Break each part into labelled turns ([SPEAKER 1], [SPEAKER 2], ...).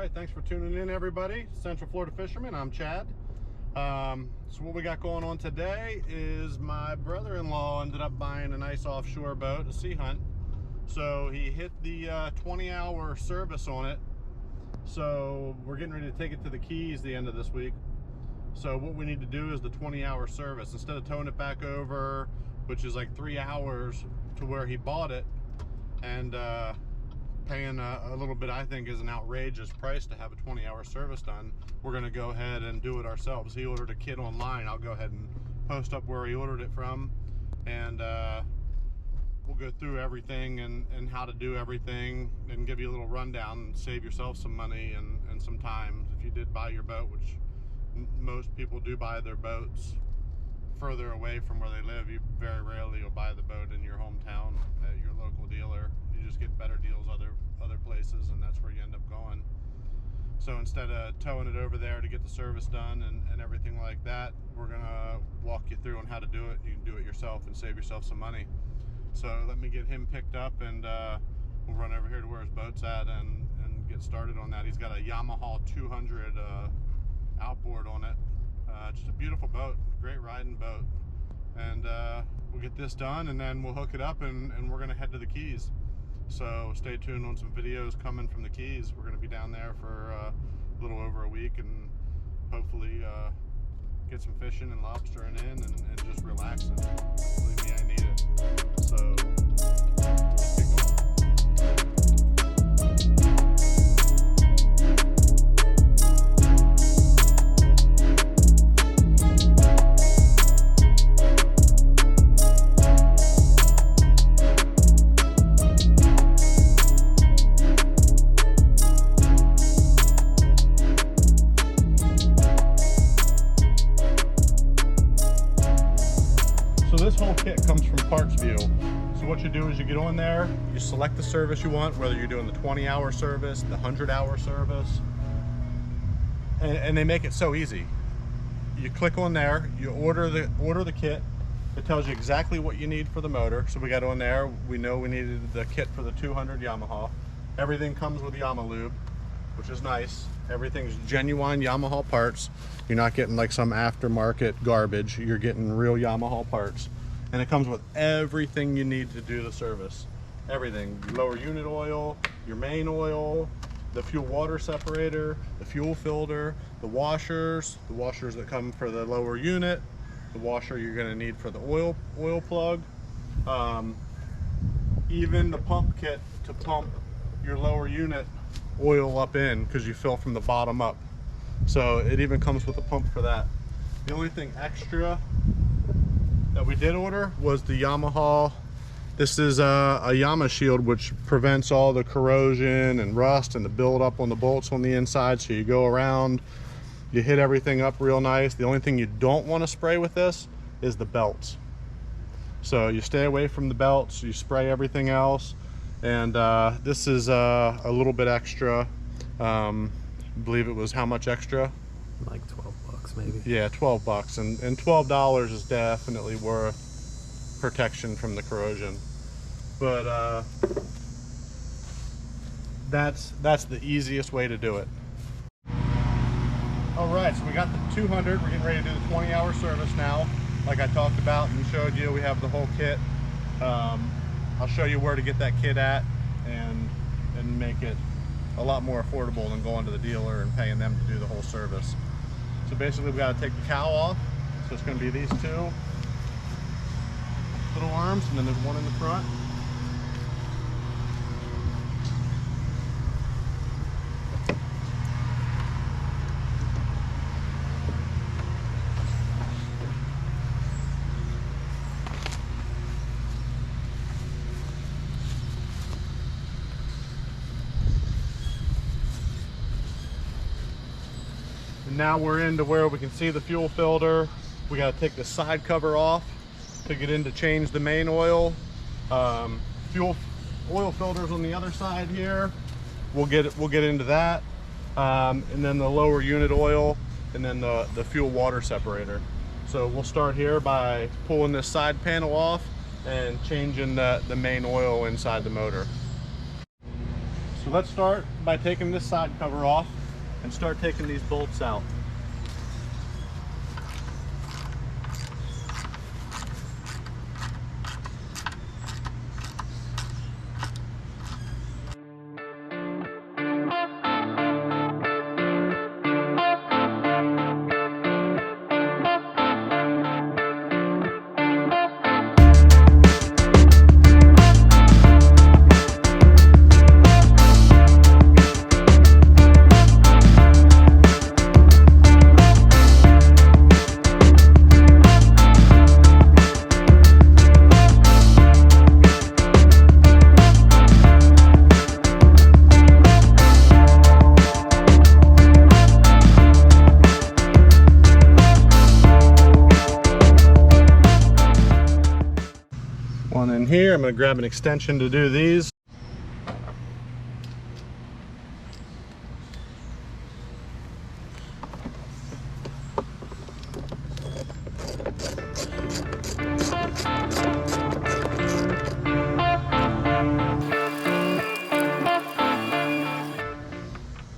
[SPEAKER 1] right, thanks for tuning in, everybody. Central Florida Fisherman, I'm Chad. So what we got going on today is my brother-in-law ended up buying a nice offshore boat, a sea hunt. So he hit the 20-hour service on it. So we're getting ready to take it to the Keys the end of this week. So what we need to do is the 20-hour service. Instead of towing it back over, which is like 3 hours to where he bought it, and paying a little bit, I think, is an outrageous price to have a 20-hour service done. We're going to go ahead and do it ourselves. He ordered a kit online. I'll go ahead and post up where he ordered it from, and we'll go through everything and how to do everything and give you a little rundown and save yourself some money and some time. If you did buy your boat, which most people do buy their boats further away from where they live, you very rarely will buy the boat in your hometown at your local dealer. You just get better deals other places, and that's where you end up going. So instead of towing it over there to get the service done and everything like that, we're gonna walk you through on how to do it. You can do it yourself and save yourself some money. So let me get him picked up, and we'll run over here to where his boat's at and get started on that. He's got a Yamaha 200 outboard on it. Just a beautiful boat, great riding boat. And we'll get this done, and then we'll hook it up, and we're gonna head to the Keys. So stay tuned on some videos coming from the Keys. We're going to be down there for a little over a week, and hopefully get some fishing and lobstering in and just relaxing. Believe me, I need it. So let's get going. This whole kit comes from Parts View. So what you do is you get on there, you select the service you want, whether you're doing the 20-hour service, the 100-hour service, and they make it so easy. You click on there, you order the kit. It tells you exactly what you need for the motor. So we got on there, we know we needed the kit for the 200 Yamaha. Everything comes with Yamaha Lube, which is nice. Everything's genuine Yamaha parts. You're not getting like some aftermarket garbage. You're getting real Yamaha parts. And it comes with everything you need to do the service. Everything, lower unit oil, your main oil, the fuel water separator, the fuel filter, the washers that come for the lower unit, the washer you're gonna need for the oil plug, even the pump kit to pump your lower unit oil up in, because you fill from the bottom up. So it even comes with a pump for that. The only thing extra that we did order was the Yamaha. This is a Yamaha shield, which prevents all the corrosion and rust and the buildup on the bolts on the inside. So you go around, you hit everything up real nice. The only thing you don't want to spray with this is the belts. So you stay away from the belts, you spray everything else. And this is a little bit extra. I believe it was how much extra?
[SPEAKER 2] Like 12 bucks maybe.
[SPEAKER 1] Yeah, 12 bucks. And $12 is definitely worth protection from the corrosion. But that's the easiest way to do it. All right, so we got the 200. We're getting ready to do the 20-hour service now. Like I talked about and showed you, we have the whole kit. I'll show you where to get that kit at and make it a lot more affordable than going to the dealer and paying them to do the whole service. So basically we got to take the cowl off. So it's going to be these two little arms, and then there's one in the front. Now we're into where we can see the fuel filter. We got to take the side cover off to get in to change the main oil. Fuel oil filters on the other side here. We'll get into that, and then the lower unit oil, and then the fuel water separator. So we'll start here by pulling this side panel off and changing the main oil inside the motor. So let's start by taking this side cover off and start taking these bolts out. One in here. I'm going to grab an extension to do these.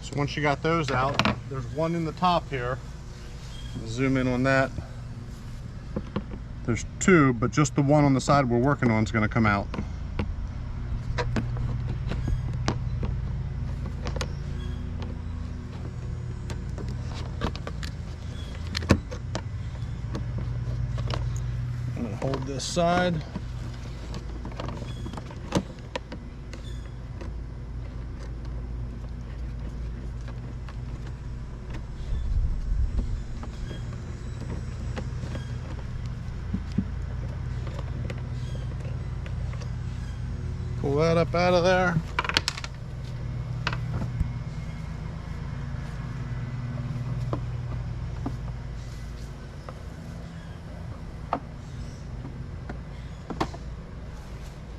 [SPEAKER 1] So once you got those out, there's one in the top here. Zoom in on that. There's two, but just the one on the side we're working on is going to come out. I'm going to hold this side. Pull that up out of there.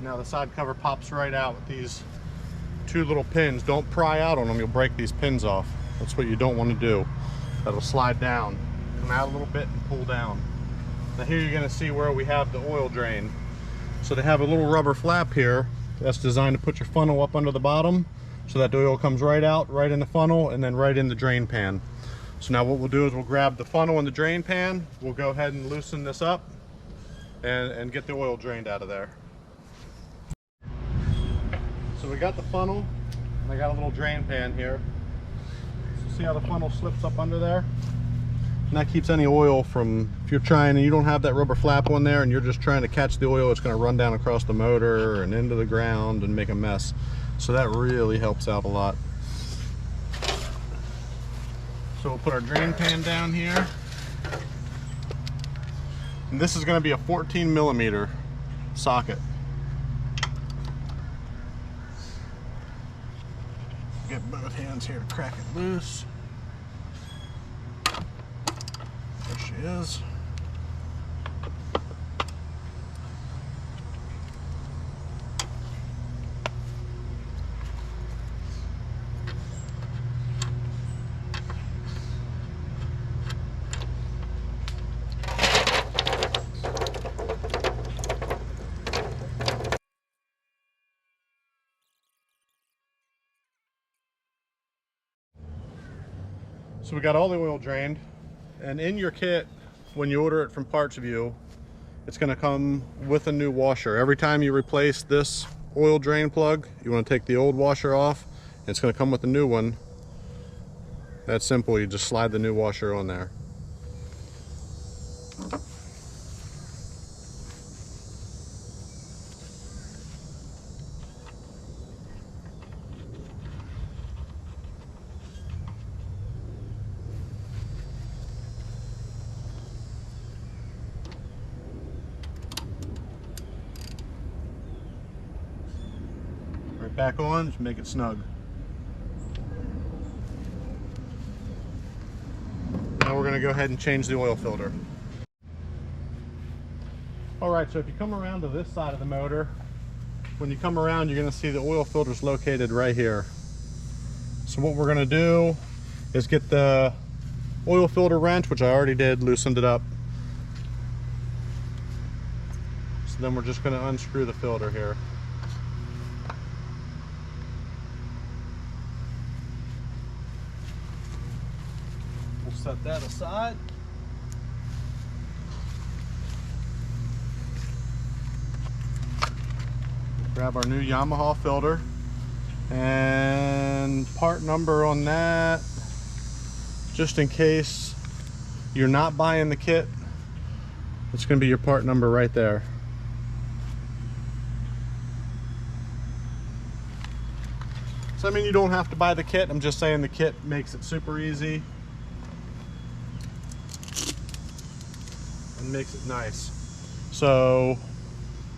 [SPEAKER 1] Now the side cover pops right out with these two little pins. Don't pry out on them, you'll break these pins off. That's what you don't want to do. That'll slide down. Come out a little bit and pull down. Now here you're going to see where we have the oil drain. So they have a little rubber flap here that's designed to put your funnel up under the bottom so that the oil comes right out, right in the funnel, and then right in the drain pan. So now what we'll do is we'll grab the funnel and the drain pan, we'll go ahead and loosen this up and get the oil drained out of there. So we got the funnel and I got a little drain pan here. So see how the funnel slips up under there? And that keeps any oil from, if you're trying and you don't have that rubber flap on there and you're just trying to catch the oil, it's going to run down across the motor and into the ground and make a mess. So that really helps out a lot. So we'll put our drain pan down here. And this is going to be a 14mm socket. Get both hands here to crack it loose. There she is. So we got all the oil drained, and in your kit, when you order it from Parts View, it's going to come with a new washer. Every time you replace this oil drain plug, you want to take the old washer off, and it's going to come with a new one. That's simple, you just slide the new washer on there. Back on, just make it snug. Now we're going to go ahead and change the oil filter. Alright, so if you come around to this side of the motor, when you come around you're going to see the oil filter is located right here. So what we're going to do is get the oil filter wrench, which I already did, loosened it up. So then we're just going to unscrew the filter here. set that aside. Grab our new Yamaha filter, and part number on that, just in case you're not buying the kit, it's going to be your part number right there. So I mean, you don't have to buy the kit. I'm just saying the kit makes it super easy and makes it nice. So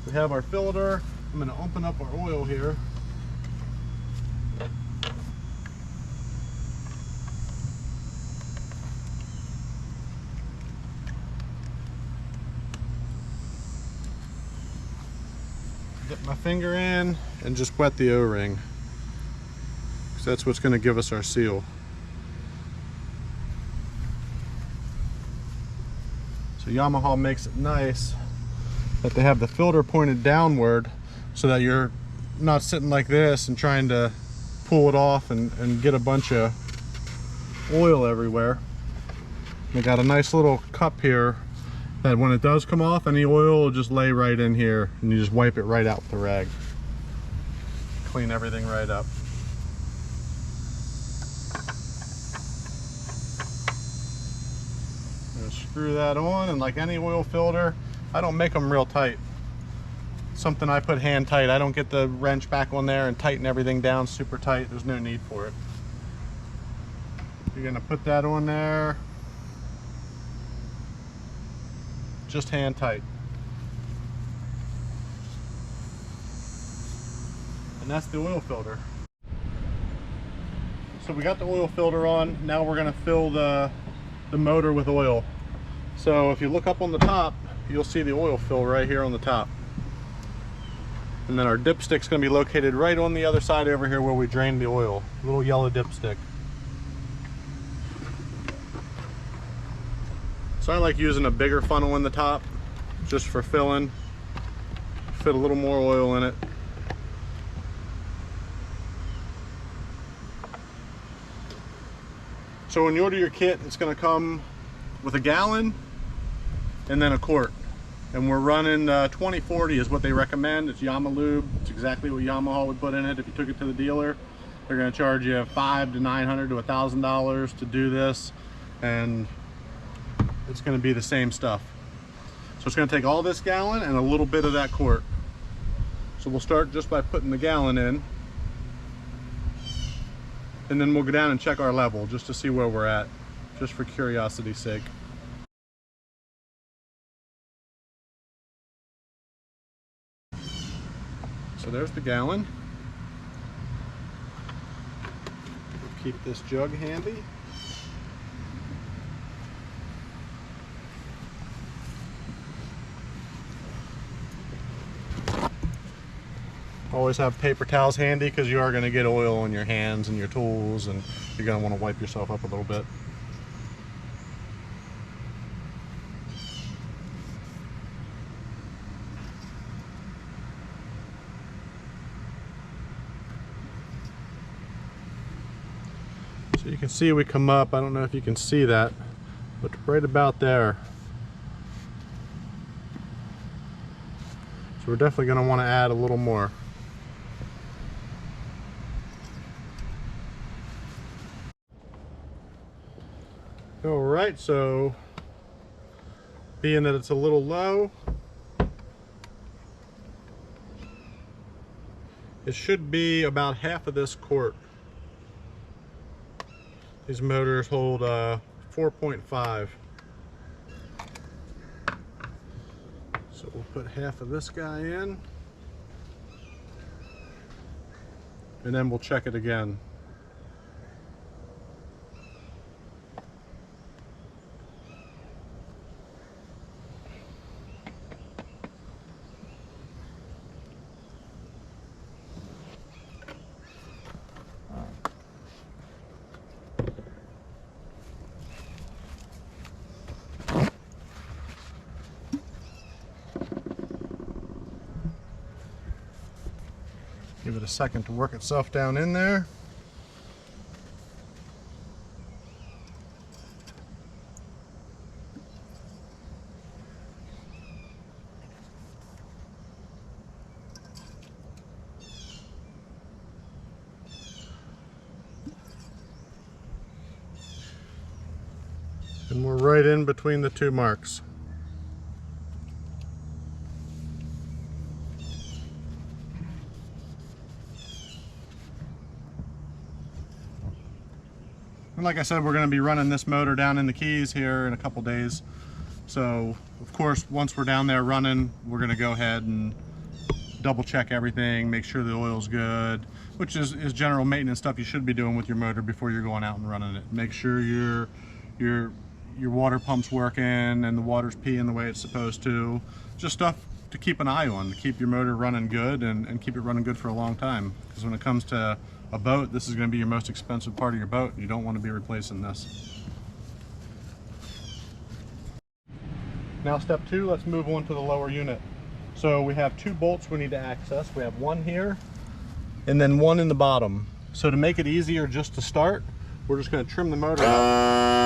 [SPEAKER 1] we have our filter. I'm going to open up our oil here. Dip my finger in and just wet the O-ring, because that's what's going to give us our seal. So Yamaha makes it nice that they have the filter pointed downward, so that you're not sitting like this and trying to pull it off and get a bunch of oil everywhere. They got a nice little cup here that when it does come off, any oil will just lay right in here, and you just wipe it right out with the rag. Clean everything right up. I'm gonna screw that on, and like any oil filter, I don't make them real tight. Something I put hand tight. I don't get the wrench back on there and tighten everything down super tight. There's no need for it. You're gonna put that on there, just hand tight. And that's the oil filter. So we got the oil filter on. Now we're gonna fill the motor with oil. So if you look up on the top, you'll see the oil fill right here on the top. And then our dipstick's going to be located right on the other side over here where we drain the oil. Little yellow dipstick. So I like using a bigger funnel in the top just for filling. Fit a little more oil in it. So when you order your kit, it's going to come with a gallon and then a quart. And we're running 2040 is what they recommend. It's Yamaha Lube. It's exactly what Yamaha would put in it if you took it to the dealer. They're going to charge you $500 to $900 to $1,000 to do this, and it's going to be the same stuff. So it's going to take all this gallon and a little bit of that quart. So we'll start just by putting the gallon in, and then we'll go down and check our level just to see where we're at, just for curiosity's sake. So there's the gallon. Keep this jug handy. Always have paper towels handy, because you are going to get oil on your hands and your tools, and you're going to want to wipe yourself up a little bit. So you can see we come up, I don't know if you can see that, but right about there. So we're definitely going to want to add a little more. Alright, so being that it's a little low, it should be about half of this quart. These motors hold 4.5. So we'll put half of this guy in, and then we'll check it again. Give it a second to work itself down in there. And we're right in between the two marks. And like I said, we're going to be running this motor down in the Keys here in a couple days. So, of course, once we're down there running, we're going to go ahead and double check everything, make sure the oil's good, which is general maintenance stuff you should be doing with your motor before you're going out and running it. Make sure your water pump's working and the water's peeing the way it's supposed to. Just stuff to keep an eye on, to keep your motor running good and keep it running good for a long time. Because when it comes to a boat, this is going to be your most expensive part of your boat. You don't want to be replacing this. Now step 2, let's move on to the lower unit. So we have 2 bolts we need to access. We have one here and then one in the bottom. So to make it easier just to start, we're just going to trim the motor out.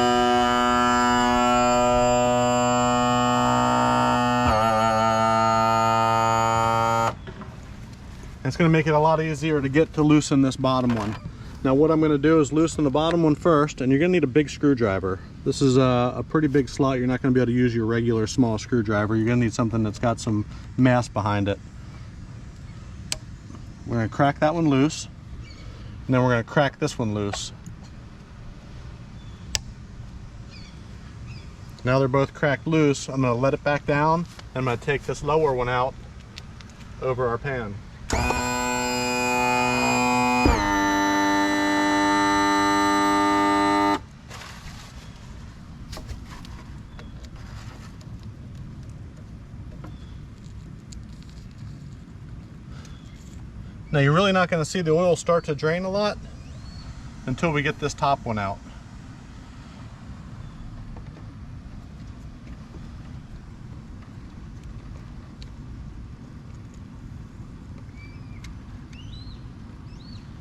[SPEAKER 1] It's going to make it a lot easier to get to loosen this bottom one. Now what I'm going to do is loosen the bottom one first, and you're going to need a big screwdriver. This is a pretty big slot. You're not going to be able to use your regular small screwdriver. You're going to need something that's got some mass behind it. We're going to crack that one loose, and then we're going to crack this one loose. Now they're both cracked loose. I'm going to let it back down, and I'm going to take this lower one out over our pan. Now you're really not going to see the oil start to drain a lot until we get this top one out.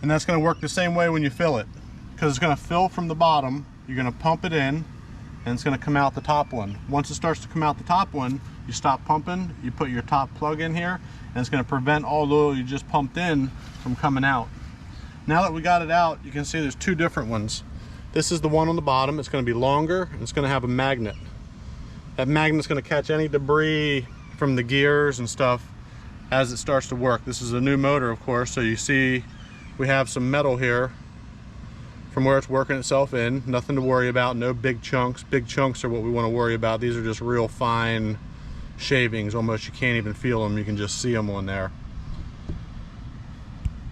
[SPEAKER 1] And that's going to work the same way when you fill it, because it's going to fill from the bottom. You're going to pump it in and it's going to come out the top one. Once it starts to come out the top one, you stop pumping, you put your top plug in here, and it's going to prevent all the oil you just pumped in from coming out. Now that we got it out, you can see there's 2 different ones. This is the one on the bottom. It's going to be longer and it's going to have a magnet. That magnet's going to catch any debris from the gears and stuff as it starts to work. This is a new motor, of course, so you see we have some metal here from where it's working itself in. Nothing to worry about, no big chunks. Big chunks are what we want to worry about. These are just real fine shavings, almost you can't even feel them, you can just see them on there.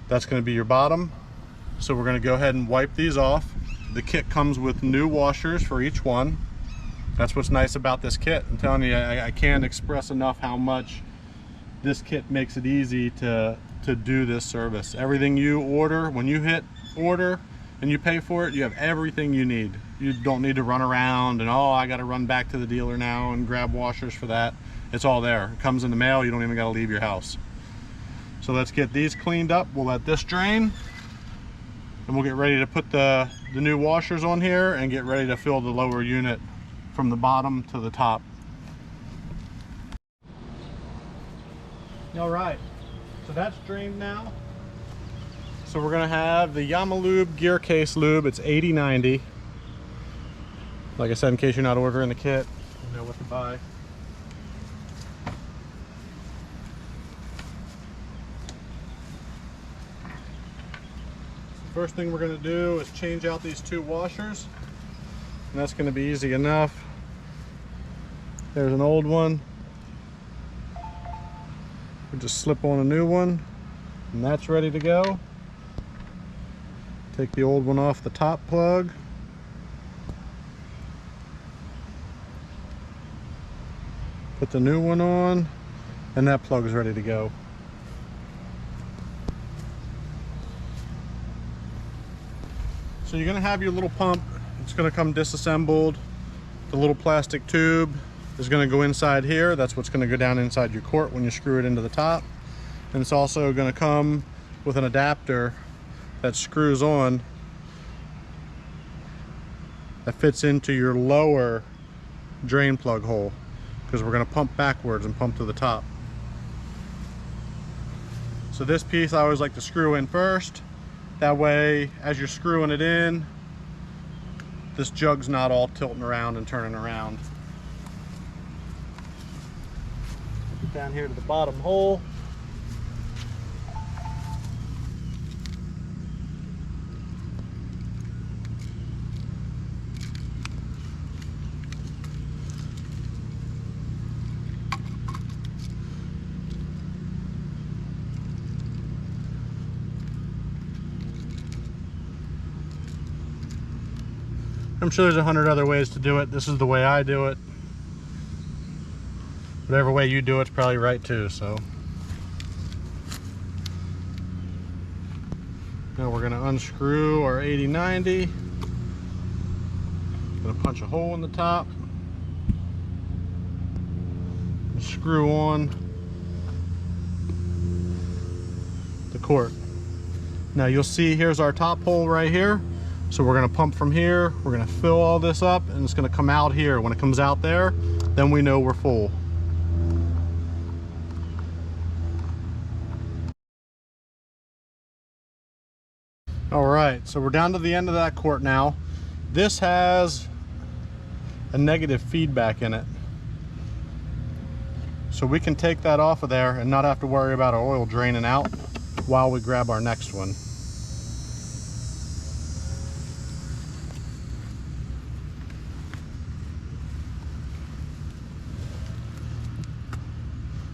[SPEAKER 1] That's going to be your bottom. So we're going to go ahead and wipe these off. The kit comes with new washers for each one. That's what's nice about this kit. I'm telling you, I can't express enough how much this kit makes it easy to do this service. Everything you order, when you hit order and you pay for it, you have everything you need. You don't need to run around and, oh, I got to run back to the dealer now and grab washers for that. It's all there. It comes in the mail. You don't even got to leave your house. So let's get these cleaned up. We'll let this drain and we'll get ready to put the new washers on here and get ready to fill the lower unit from the bottom to the top. All right, so that's drained now. So we're gonna have the Yamaha Lube gear case lube. It's 80/90. Like I said, in case you're not ordering the kit, you know what to buy. First thing we're going to do is change out these 2 washers, and that's going to be easy enough. There's an old one. We just slip on a new one, and that's ready to go. Take the old one off the top plug. Put the new one on, and that plug is ready to go. So you're going to have your little pump. It's going to come disassembled. The little plastic tube is going to go inside here. That's what's going to go down inside your quart when you screw it into the top. And it's also going to come with an adapter that screws on, that fits into your lower drain plug hole, because we're going to pump backwards and pump to the top. So this piece I always like to screw in first. That way, as you're screwing it in, this jug's not all tilting around and turning around. Get down here to the bottom hole. I'm sure there's 100 other ways to do it. This is the way I do it. Whatever way you do it's probably right too, so. Now we're gonna unscrew our 8090. Gonna punch a hole in the top. Screw on the cord. Now you'll see here's our top hole right here. So we're gonna pump from here, we're gonna fill all this up, and it's gonna come out here. When it comes out there, then we know we're full. All right, so we're down to the end of that quart now. This has a negative feedback in it. So we can take that off of there and not have to worry about our oil draining out while we grab our next one.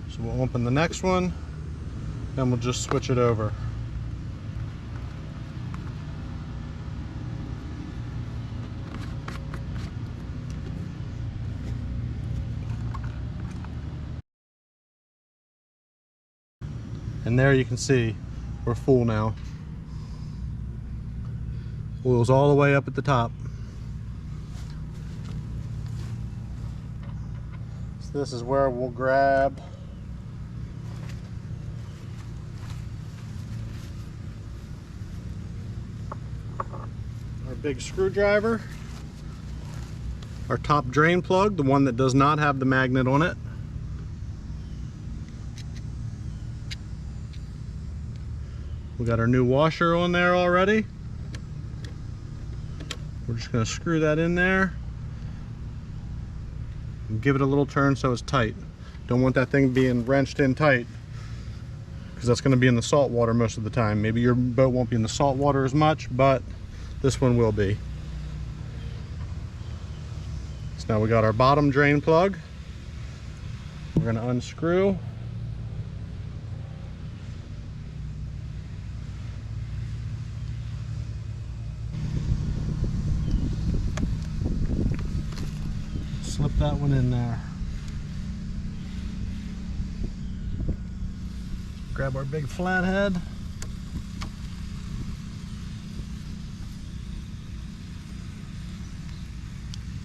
[SPEAKER 1] So we'll open the next one, then we'll just switch it over. And there you can see we're full now. Oil's all the way up at the top. So this is where we'll grab our big screwdriver, our top drain plug, the one that does not have the magnet on it. We got our new washer on there already. We're just going to screw that in there and give it a little turn so it's tight. Don't want that thing being wrenched in tight, because that's going to be in the salt water most of the time. Maybe your boat won't be in the salt water as much, but this one will be. So now we got our bottom drain plug. We're going to unscrew. Slip that one in there. Grab our big flathead.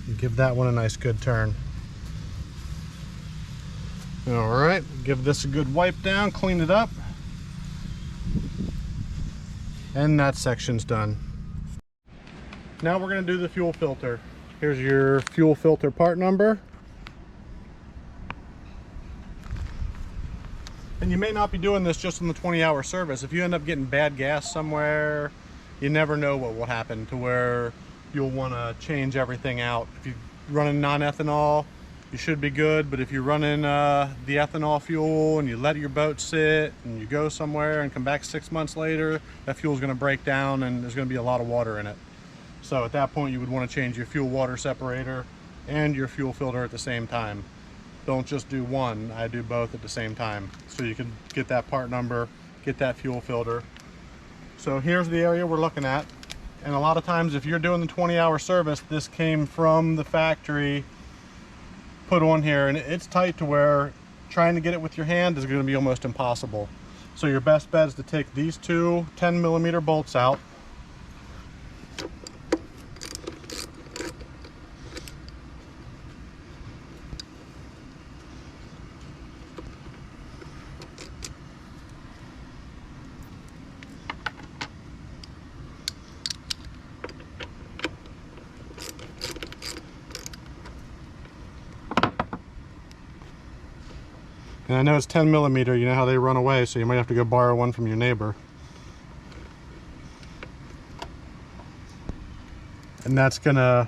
[SPEAKER 1] And give that one a nice good turn. All right, give this a good wipe down, clean it up. And that section's done. Now we're gonna do the fuel filter. Here's your fuel filter part number. And you may not be doing this just in the 20-hour service. If you end up getting bad gas somewhere, you never know what will happen to where you'll want to change everything out. If you're running non-ethanol, you should be good. But if you're running the ethanol fuel and you let your boat sit and you go somewhere and come back 6 months later, that fuel is going to break down and there's going to be a lot of water in it. So at that point, you would want to change your fuel water separator and your fuel filter at the same time. Don't just do one, I do both at the same time. So you can get that part number, get that fuel filter. So here's the area we're looking at. And a lot of times if you're doing the 20-hour service, this came from the factory, put on here, and it's tight to where trying to get it with your hand is going to be almost impossible. So your best bet is to take these two 10mm bolts out. And I know it's 10mm, you know how they run away, so you might have to go borrow one from your neighbor. and that's gonna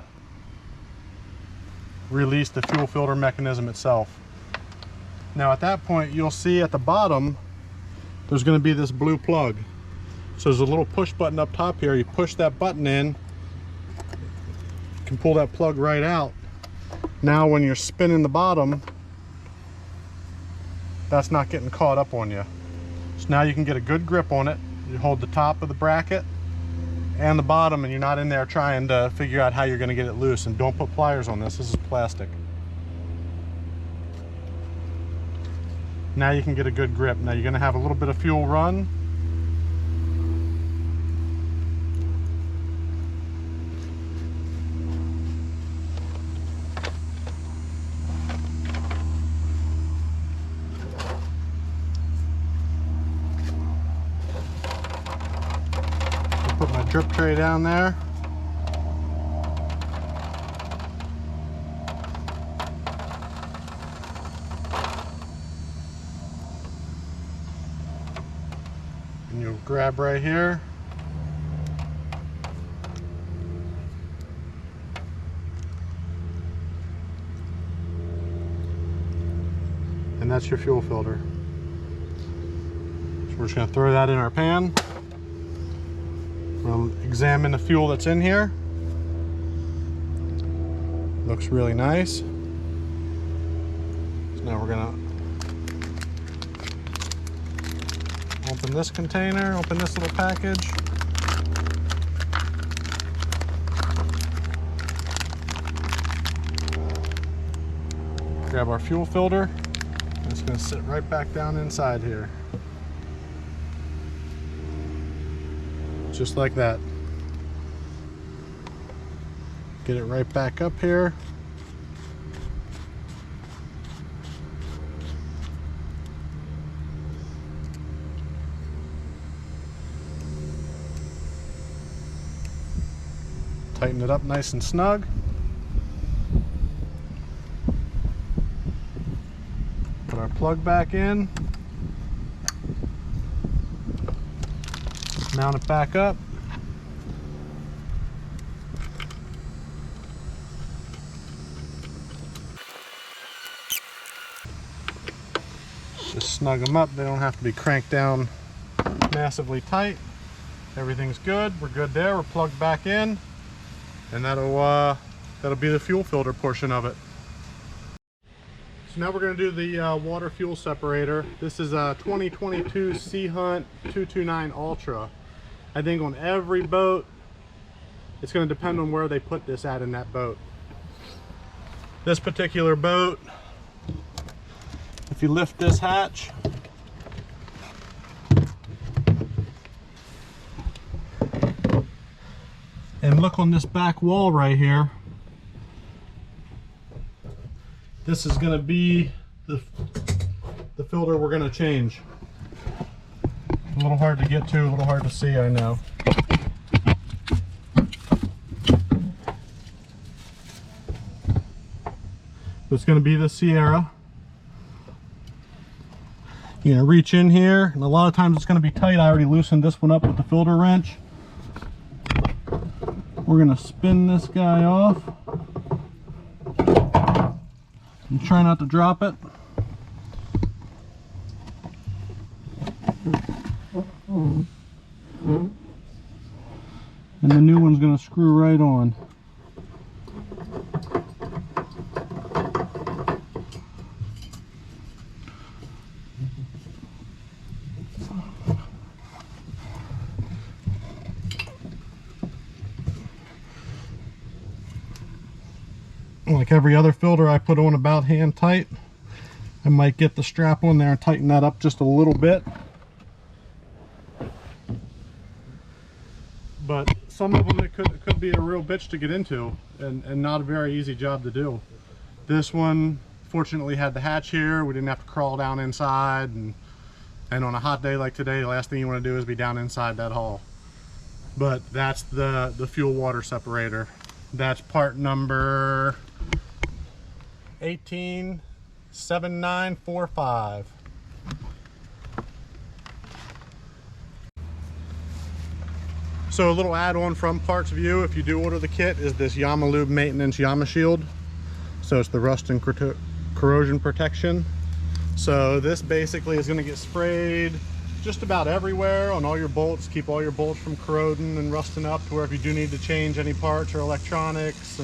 [SPEAKER 1] release the fuel filter mechanism itself. Now at that point, you'll see at the bottom there's going to be this blue plug. So there's a little push button up top here. You push that button in, you can pull that plug right out. Now when you're spinning the bottom, that's not getting caught up on you. So now you can get a good grip on it. You hold the top of the bracket and the bottom, and you're not in there trying to figure out how you're going to get it loose. And don't put pliers on this. This is plastic. Now you can get a good grip. Now you're going to have a little bit of fuel run. I'll put my drip tray down there. And you'll grab right here. And that's your fuel filter. So we're just going to throw that in our pan. We'll examine the fuel that's in here. Looks really nice. So now we're going to open this container, open this little package. Grab our fuel filter. And it's going to sit right back down inside here. Just like that. Get it right back up here. Tighten it up nice and snug. Put our plug back in. Mount it back up. Just snug them up. They don't have to be cranked down massively tight. Everything's good. We're good there. We're plugged back in. And that'll be the fuel filter portion of it. So now we're going to do the water fuel separator. This is a 2022 Sea Hunt 229 Ultra. I think on every boat, it's going to depend on where they put this at in that boat. This particular boat, if you lift this hatch, and look on this back wall right here, this is going to be the filter we're going to change. A little hard to get to, a little hard to see, I know. It's going to be the Sierra. You're going to reach in here, and a lot of times it's going to be tight. I already loosened this one up with the filter wrench. We're going to spin this guy off. And try not to drop it. And the new one's going to screw right on. Like every other filter, I put on about hand tight. I might get the strap on there and tighten that up just a little bit. But some of them it could be a real bitch to get into, and not a very easy job to do. This one fortunately had the hatch here. We didn't have to crawl down inside, and on a hot day like today, the last thing you want to do is be down inside that hull. But that's the fuel water separator. That's part number 187945. So a little add-on from Parts View, if you do order the kit, is this Yamaha Lube Maintenance Yamaha Shield. So it's the rust and corrosion protection. So this basically is going to get sprayed just about everywhere on all your bolts, keep all your bolts from corroding and rusting up, to where if you do need to change any parts or electronics,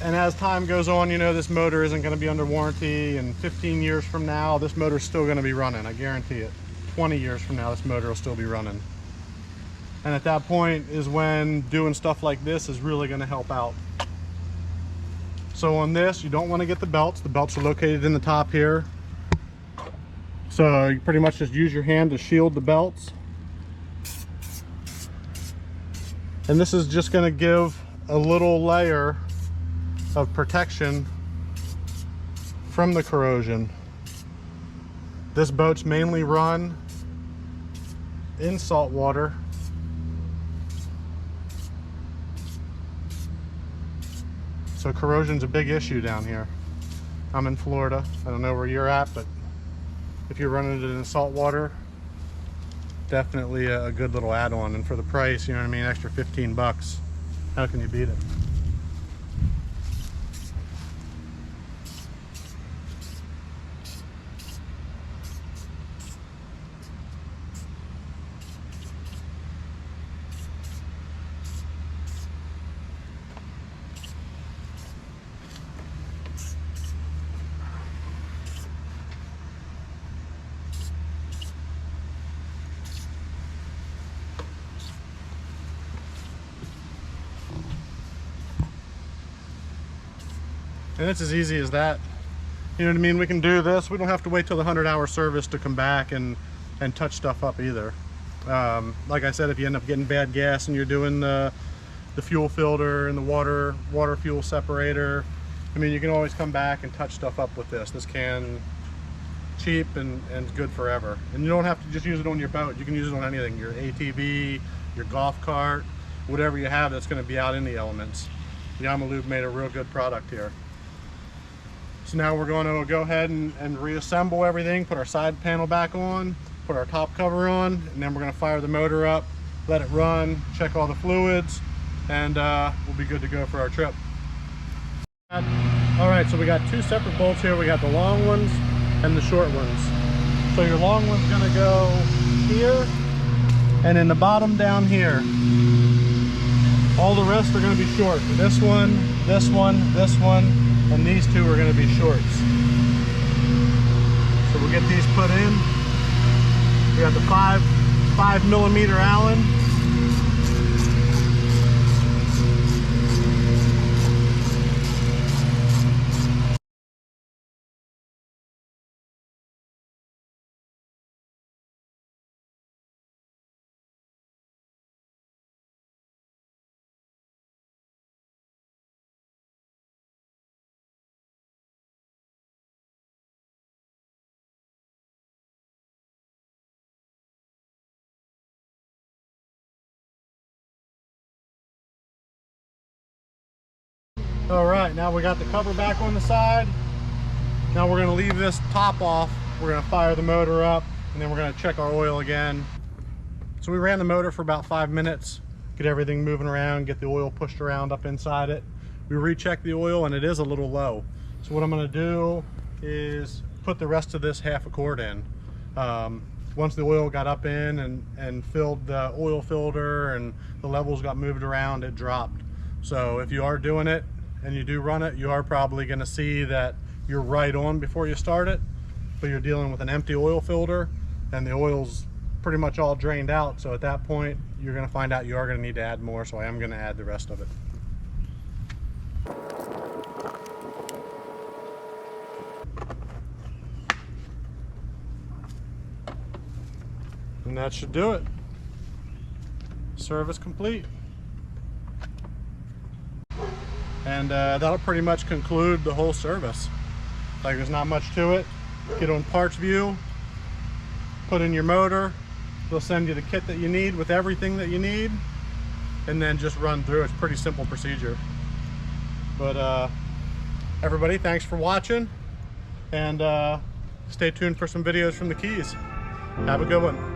[SPEAKER 1] and as time goes on, you know, this motor isn't going to be under warranty, and 15 years from now this motor's still going to be running, I guarantee it. 20 years from now this motor will still be running, and at that point is when doing stuff like this is really going to help out. So on this, you don't want to get the belts. The belts are located in the top here. So you pretty much just use your hand to shield the belts. And this is just going to give a little layer of protection from the corrosion. This boat's mainly run in salt water. So corrosion's a big issue down here. I'm in Florida. I don't know where you're at, but if you're running it in salt water, definitely a good little add-on. And for the price, you know what I mean, extra 15 bucks, how can you beat it? And it's as easy as that. You know what I mean? We can do this. We don't have to wait till the 100-hour service to come back and touch stuff up either. Like I said, if you end up getting bad gas and you're doing the fuel filter and the water fuel separator, I mean, you can always come back and touch stuff up with this. This can cheap and good forever. And you don't have to just use it on your boat. You can use it on anything, your ATV, your golf cart, whatever you have that's going to be out in the elements. Yamaha Lube made a real good product here. So now we're going to go ahead and reassemble everything, put our side panel back on, put our top cover on, and then we're going to fire the motor up, let it run, check all the fluids, and we'll be good to go for our trip. Alright, so we got two separate bolts here. We got the long ones and the short ones. So your long one's going to go here, and in the bottom down here. All the rest are going to be short. This one, this one, this one, and these two are going to be shorts. So we'll get these put in. We got the 5mm Allen. All right, now we got the cover back on the side. Now we're gonna leave this top off. We're gonna fire the motor up, and then we're gonna check our oil again. So we ran the motor for about 5 minutes, get everything moving around, get the oil pushed around up inside it. We rechecked the oil and it is a little low. So what I'm gonna do is put the rest of this half a quart in. Once the oil got up in and filled the oil filter and the levels got moved around, it dropped. So if you are doing it and you do run it, you are probably going to see that you're right on before you start it, but you're dealing with an empty oil filter and the oil's pretty much all drained out. So at that point, you're going to find out you are going to need to add more. So I am going to add the rest of it. And that should do it. Service complete. And that'll pretty much conclude the whole service. Like, there's not much to it. Get on Parts View, put in your motor, they'll send you the kit that you need with everything that you need, and then just run through. It's a pretty simple procedure. But everybody, thanks for watching, and stay tuned for some videos from the Keys. Have a good one.